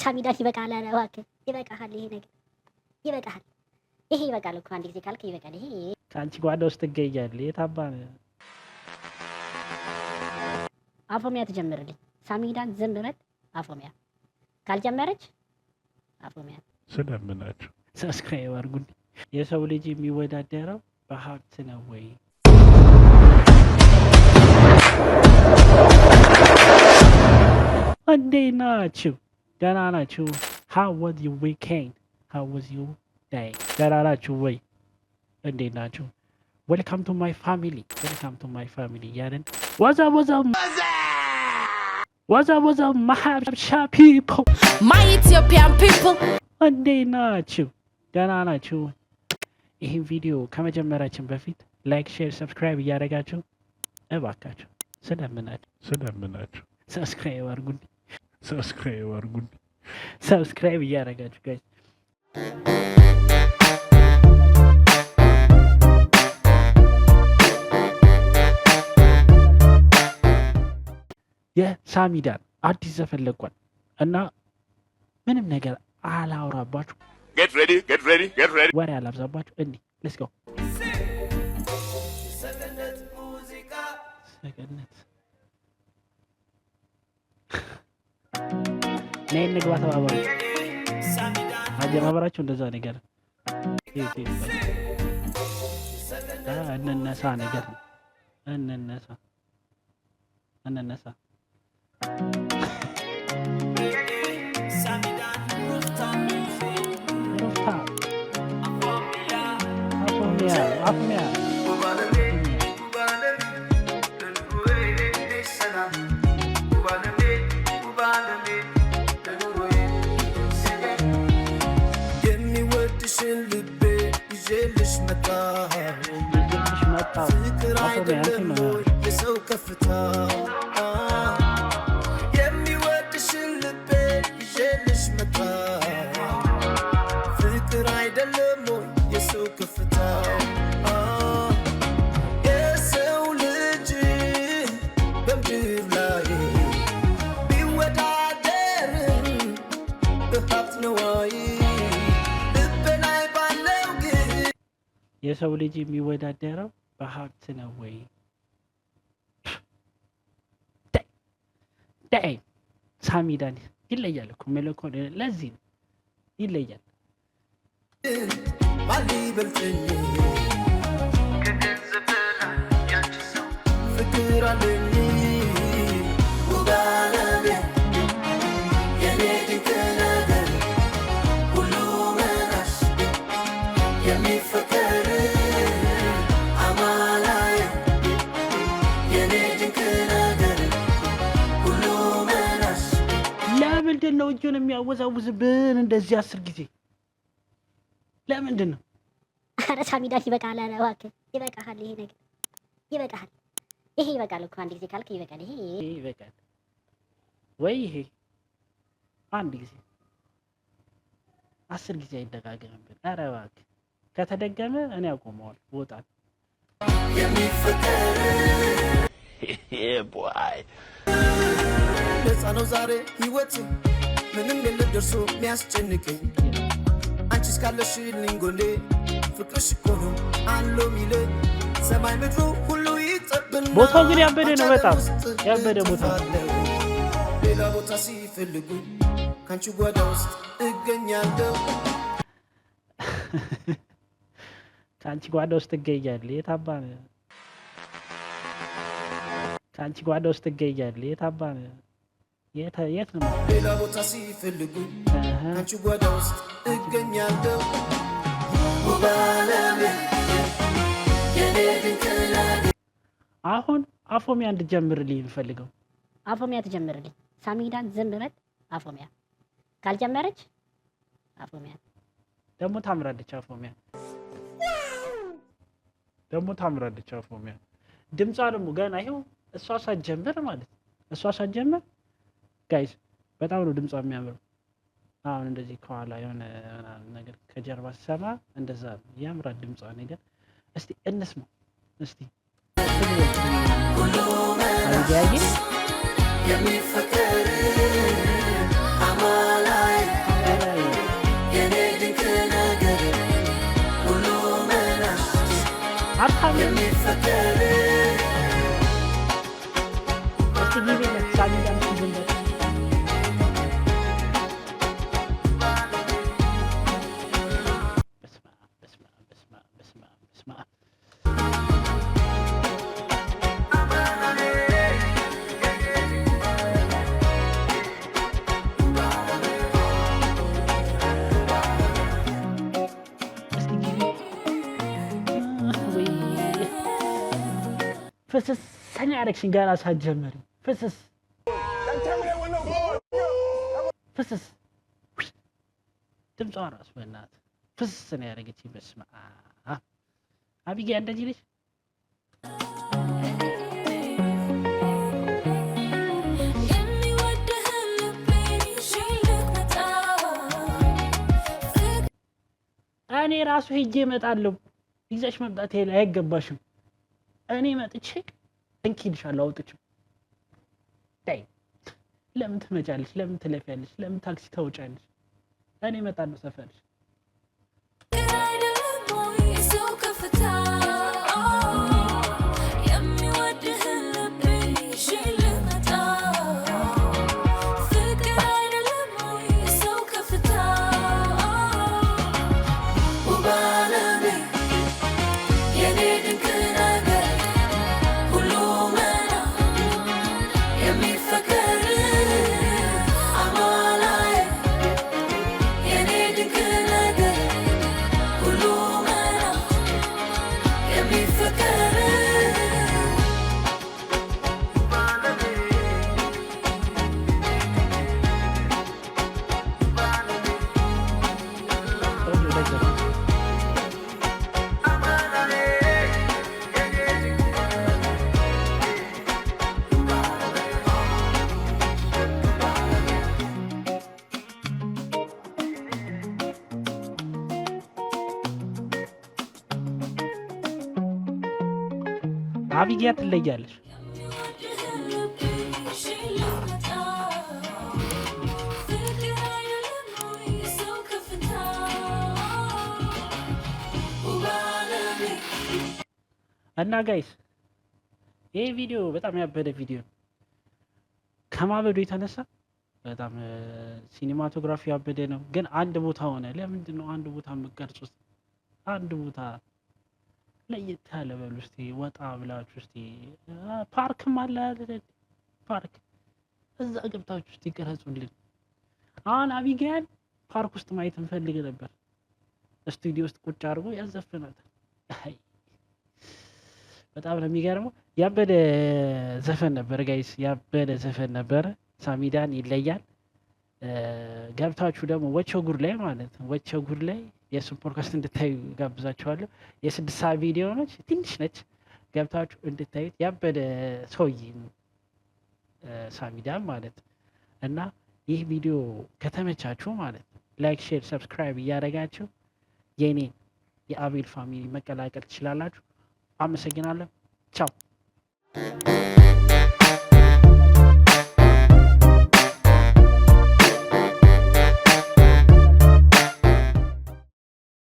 ሳሚዳን ይበቃል። ኧረ እባክህ ይበቃሃል። ይሄ ነገር ይበቃሃል። ይሄ ይበቃል እኮ አንድ ጊዜ ካልክ ይበቃል። ይሄ ከአንቺ ጓዳ ውስጥ ትገኛለህ። የት አባ ነው? አፎሚያ ትጀምርልኝ። ሳሚዳን ዝም በል አፎሚያ ካልጀመረች አፎሚያ ስለምናችሁ ሰብስክራይብ አድርጉኝ። የሰው ልጅ የሚወዳደረው በሀብት ነው ወይ? እንዴት ናችሁ? ደህና ናችሁ? How was your weekend? How was your day? ደህና ናችሁ ወይ? እንዴት ናችሁ? Welcome to my family. Welcome to my family እያልን what's up my Habsha people, my Ethiopian people. እንዴት ናችሁ? ደህና ናችሁ? ይህን ቪዲዮ ከመጀመራችን በፊት ላይክ፣ ሼር፣ ሰብስክራይብ እያደረጋችሁ እባካችሁ ስለምናችሁ ሰብስክራይብ አድርጉኝ። ሰብስክራይብ እያደረጋችሁ ጋይስ የሳሚዳን አዲስ ዘፈን ለቋል እና ምንም ነገር አላውራባችሁ። Get ready. ወሬ አላብዛባችሁ። እንዲህ let's go ሰገነት ነይ እንግባ ተባባሉ። አጀማመራችሁ እንደዛ ነገር እንነሳ ነገር እንነሳ አፎሚያ የሚወድሽን ልቤ ይዤልሽ መጣ ፍቅር አይደለም ወይ የሰው ከፍታ የሚወድሽን ልቤ ይዤልሽ መጣ ፍቅር አይደለም ወይ የሰው ከፍታ የሰው ልጅ በምድር ላይ ቢወዳደር በሀብት ነዋይ የሰው ልጅ የሚወዳደረው በሀብት ነው ወይ? ዳይ ሳሚዳን ይለያል እኮ መለኮ ለዚህ ነው ይለያል። ማሊበልጥኝ ከገንዘብ በላይ ያንቺ ሰው ፍቅር አለኝ ውባለቤ የኔ ድንቅ ነገር ሁሉ መናሽ የሚፈቀር አማላይ የኔ ድንቅ ነገር ሁሉ መናሽ። ለምንድን ነው እጁን የሚያወዛውዝብን እንደዚህ 10 ጊዜ? ለምንድን ነው? ኧረ ሳሚዳን ይበቃል። ኧረ እባክህ ይበቃሃል። ይሄ ነገር ይበቃሃል። ይሄ ይበቃል እኮ አንድ ጊዜ ካልክ ይበቃል። ይሄ ይበቃል ወይ? ይሄ አንድ ጊዜ 10 ጊዜ አይደጋገምብን። ኧረ እባክህ ከተደገመ እኔ አቆመዋለሁ ወጣል። የሚፈቀር ነፃ ነው ዛሬ ህይወት ምንም የለም ደርሶ የሚያስጨንቀኝ አንቺ እስካለሽልኝ ጎኔ ፍቅርሽ እኮ ነው አለው ሚለኝ ሰማይ ምድሩ ሁሉ ይጠብና ቦታው ግን ያበደ ነው። በጣም ያበደ ቦታ ሌላ ቦታ ሲፈልጉ ከአንቺ ጓዳ ውስጥ እገኛለሁ። ከአንቺ ጓዳ ውስጥ ትገኛለህ። የት አባ ነው? ከአንቺ ጓዳ ውስጥ ትገኛለህ። የት አባ ነው? የት ነው? ሌላ ቦታ ሲፈልጉ ከአንቺ ጓዳ ውስጥ እገኛለሁ። አሁን አፎሚያ እንድጀምርልኝ የምፈልገው አፎሚያ ትጀምርልኝ። ሳሚዳን ዝም በል አፎሚያ ካልጀመረች አፎሚያ ደግሞ ታምራለች። አፎሚያ ድምጿ ደግሞ ገና ይኸው እሷ ሳትጀምር ማለት እሷ ሳትጀምር ጋይስ በጣም ነው ድምጿ የሚያምረው። አሁን እንደዚህ ከኋላ የሆነ ነገር ከጀርባ ሲሰማ እንደዛ ያምራል ድምጿ ነገር። እስቲ እንስማው እስቲ የሚፈቀር አማላይ አታምንም። እስቲ ጊዜ ሳሚዳን ሲጀምር ፍስስ ሰኛ ያረግሽኝ ገና ሳትጀምሪ ፍስስ ፍስስ ድምጿ ራሱ በእናትህ ፍስስ ነው ያደረገችኝ። በስመ አብ አቢጊያ እንደዚህ ነች። እኔ ራሱ ሄጄ እመጣለሁ። ይዘሽ መምጣት አይገባሽም። እኔ መጥቼ እንኪልሻለሁ አውጥቼው። ዳይ ለምን ትመጫለሽ? ለምን ትለፊያለሽ? ለምን ታክሲ ታውጫለሽ? እኔ እመጣለሁ ሰፈርሽ። አቢጊያ ትለያለሽ። እና ጋይስ ይሄ ቪዲዮ በጣም ያበደ ቪዲዮ ነው። ከማበዱ የተነሳ በጣም ሲኒማቶግራፊ ያበደ ነው። ግን አንድ ቦታ ሆነ። ለምንድን ነው አንድ ቦታ የምትቀርጹት? አንድ ቦታ ለየት ያለ በሉ እስቲ ወጣ ብላችሁ እስቲ ፓርክም አለ አይደል? ፓርክ እዛ ገብታችሁ እስቲ ቀረጹልን። አሁን አቢጊያን ፓርክ ውስጥ ማየት እንፈልግ ነበር። ስቱዲዮ ውስጥ ቁጭ አድርጎ ያዘፍናታል። በጣም ነው የሚገርመው። ያበደ ዘፈን ነበር ጋይስ፣ ያበደ ዘፈን ነበር። ሳሚዳን ይለያል። ገብታችሁ ደግሞ ወቸው ጉድ ላይ ማለት ነው፣ ወቸው ጉድ ላይ የእሱን ፖድካስት እንድታዩ ጋብዛችኋለሁ። የ6 ሰዓት ቪዲዮ ነች፣ ትንሽ ነች። ገብታችሁ እንድታዩት ያበደ ሰውዬ ሳሚዳን ማለት እና ይህ ቪዲዮ ከተመቻችሁ ማለት ላይክ፣ ሼር፣ ሰብስክራይብ እያደረጋችሁ የኔን የአቤል ፋሚሊ መቀላቀል ትችላላችሁ። አመሰግናለሁ። ቻው